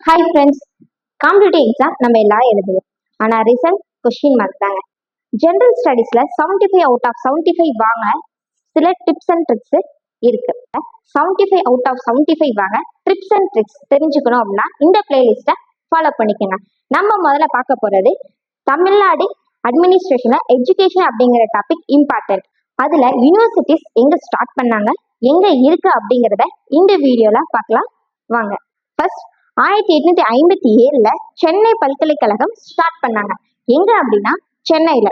Hi friends, competitive exam நம்ம எல்லாம் எழுதுவோம். ஆனால் ரிசல்ட் கொஸ்டின் மார்க் தாங்க. ஜென்ரல் ஸ்டடீஸில் 75 அவுட் ஆஃப் 75 வாங்க சில டிப்ஸ் அண்ட் ட்ரிக்ஸ் இருக்கு. 75 அவுட் ஆஃப் 75 வாங்க டிப்ஸ் அண்ட் ட்ரிக்ஸ் தெரிஞ்சுக்கணும் அப்படின்னா இந்த பிளேலிஸ்ட்டை ஃபாலோ பண்ணிக்கோங்க. நம்ம முதல்ல பார்க்க போகிறது தமிழ்நாடு அட்மினிஸ்ட்ரேஷனில் எஜுகேஷன் அப்படிங்கிற டாபிக் இம்பார்ட்டன்ட். அதில் யூனிவர்சிட்டிஸ் எங்கே ஸ்டார்ட் பண்ணாங்க, எங்கே இருக்கு அப்படிங்கிறத இந்த வீடியோவில் பார்க்கலாம் வாங்க. ஃபர்ஸ்ட் 1857 சென்னை பல்கலைக்கழகம் ஸ்டார்ட் பண்ணாங்க. எங்க அப்படின்னா சென்னையில.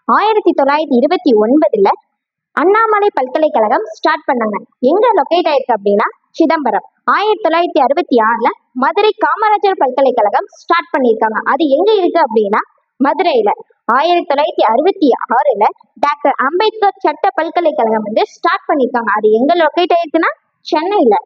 1929 அண்ணாமலை பல்கலைக்கழகம் ஸ்டார்ட் பண்ணாங்க. எங்க லொகேட் ஆயிருக்கு அப்படின்னா சிதம்பரம். 1966 மதுரை காமராஜர் பல்கலைக்கழகம் ஸ்டார்ட் பண்ணியிருக்காங்க. அது எங்க இருக்கு அப்படின்னா மதுரையில. 1966 டாக்டர் அம்பேத்கர் சட்ட பல்கலைக்கழகம் ஸ்டார்ட் பண்ணியிருக்காங்க. அது எங்க லொகேட் ஆயிருக்குன்னா சென்னையில.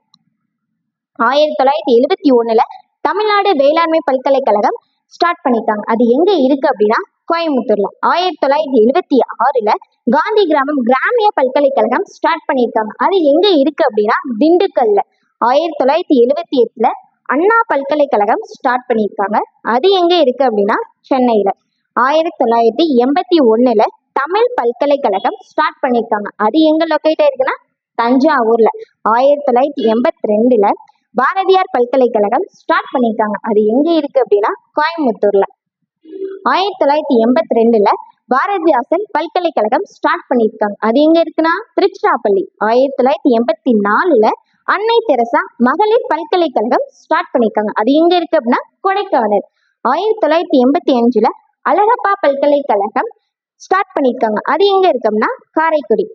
1971 தமிழ்நாடு வேளாண்மை பல்கலைக்கழகம் ஸ்டார்ட் பண்ணிட்டாங்க. அது எங்க இருக்கு அப்படின்னா கோயம்புத்தூர்ல. 1976 காந்தி கிராமம் கிராமிய பல்கலைக்கழகம் ஸ்டார்ட் பண்ணியிருக்காங்க. அது எங்க இருக்கு அப்படின்னா திண்டுக்கல்ல. 1978 அண்ணா பல்கலைக்கழகம் ஸ்டார்ட் பண்ணியிருக்காங்க. அது எங்க இருக்கு அப்படின்னா சென்னையில. 1981 தமிழ் பல்கலைக்கழகம் ஸ்டார்ட் பண்ணியிருக்காங்க. அது எங்க லொகேட் ஆயிருக்குன்னா தஞ்சாவூர்ல. 1982 பாரதியார் பல்கலைக்கழகம் ஸ்டார்ட் பண்ணியிருக்காங்க. அது எங்க இருக்கு அப்படின்னா கோயம்புத்தூர்ல. 1982 பாரதிதாசன் பல்கலைக்கழகம் ஸ்டார்ட் பண்ணியிருக்காங்க. அது எங்க இருக்குன்னா திருச்சிராப்பள்ளி. 1984 அன்னை தெரசா மகளிர் பல்கலைக்கழகம் ஸ்டார்ட் பண்ணியிருக்காங்க. அது எங்க இருக்கு அப்படின்னா கொடைக்கானல். 1985 அழகப்பா பல்கலைக்கழகம் ஸ்டார்ட் பண்ணியிருக்காங்க. அது எங்க இருக்கு அப்படின்னா காரைக்குடி.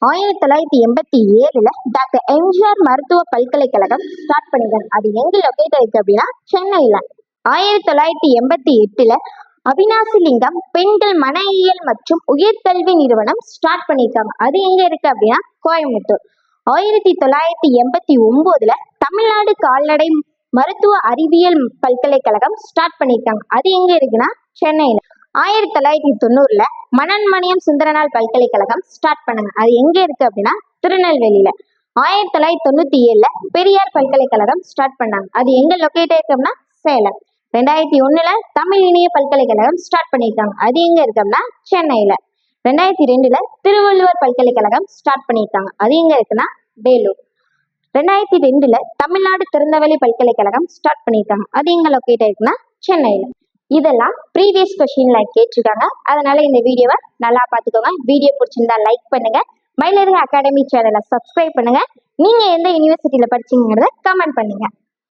1987 டாக்டர் எம்ஜிஆர் மருத்துவ பல்கலைக்கழகம் ஸ்டார்ட் பண்ணிருக்காங்க. அது எங்க லொகேட் ஆயிருக்கு அப்படின்னா சென்னையில. 1988 அவினாசி லிங்கம் பெண்கள் மனையியல் மற்றும் உயர்கல்வி நிறுவனம் ஸ்டார்ட் பண்ணியிருக்காங்க. அது எங்க இருக்கு அப்படின்னா கோயம்புத்தூர். 1989 தமிழ்நாடு கால்நடை மருத்துவ அறிவியல் பல்கலைக்கழகம் ஸ்டார்ட் பண்ணியிருக்காங்க. அது எங்க இருக்குன்னா சென்னையில. 1990 மனன்மணியம் சுந்தரனார் பல்கலைக்கழகம் ஸ்டார்ட் பண்ணாங்க. அது எங்க இருக்கு அப்படின்னா திருநெல்வேலியில. 1997 பெரியார் பல்கலைக்கழகம் ஸ்டார்ட் பண்ணாங்க. அது எங்க லொகேட் ஆயிருக்கு அப்படின்னா சேலம். 2001 தமிழ் இணைய பல்கலைக்கழகம் ஸ்டார்ட் பண்ணியிருக்காங்க. அது எங்க இருக்கு அப்படின்னா சென்னையில. 2002 திருவள்ளுவர் பல்கலைக்கழகம் ஸ்டார்ட் பண்ணியிருக்காங்க. அது எங்க இருக்குன்னா வேலூர். 2002 தமிழ்நாடு திறந்தவெளி பல்கலைக்கழகம் ஸ்டார்ட் பண்ணியிருக்காங்க. அது எங்க லொகேட் ஆயிருக்குன்னா சென்னையில. இதெல்லாம் ப்ரீவியஸ் கொஸ்டின்ல கேட்டிருக்காங்க. அதனால இந்த வீடியோவை நல்லா பார்த்துக்கோங்க. வீடியோ பிடிச்சிருந்தா லைக் பண்ணுங்க. மயிலருகு அகாடமி சேனலை சப்ஸ்கிரைப் பண்ணுங்க. நீங்க எந்த யூனிவர்சிட்டியில படிச்சீங்கிறத கமெண்ட் பண்ணுங்க.